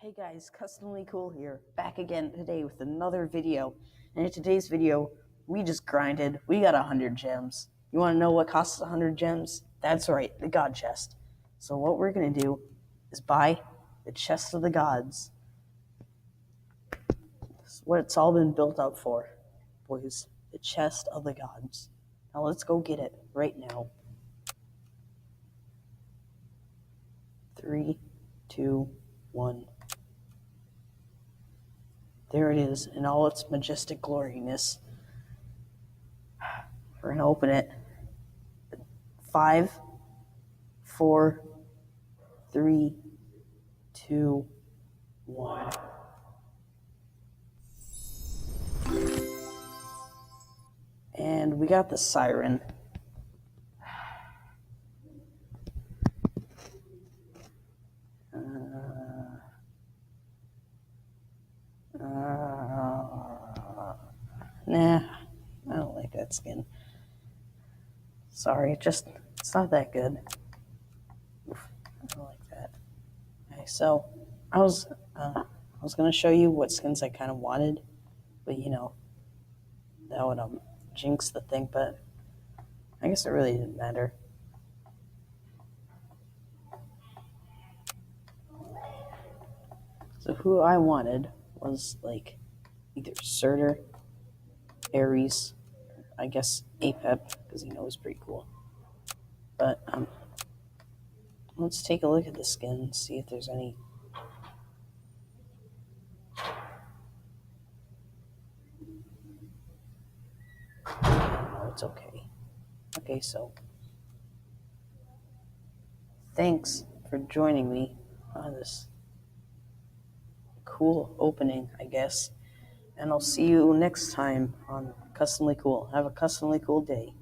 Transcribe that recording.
Hey guys, Customly Cool here, back again today with another video. And in today's video, we just grinded. We got 100 gems. You want to know what costs 100 gems? That's right, the God Chest. So what we're going to do is buy the Chest of the Gods. That's what it's all been built up for, boys. The Chest of the Gods. Now let's go get it right now. 3, 2, 1. There it is in all its majestic gloriness. We're going to open it. 5, 4, 3, 2, 1. And we got the siren. Nah, I don't like that skin. Sorry, it's not that good. Oof, I don't like that. Okay, so I was gonna show you what skins I kind of wanted, but that would jinx the thing. But I guess it really didn't matter. So who I wanted was like either Surtur, Ares, I guess Apep, because he's pretty cool. But let's take a look at the skin and see if there's any. No, it's okay. Okay, so thanks for joining me on this cool opening, I guess. And I'll see you next time on Customly Cool. Have a customly cool day.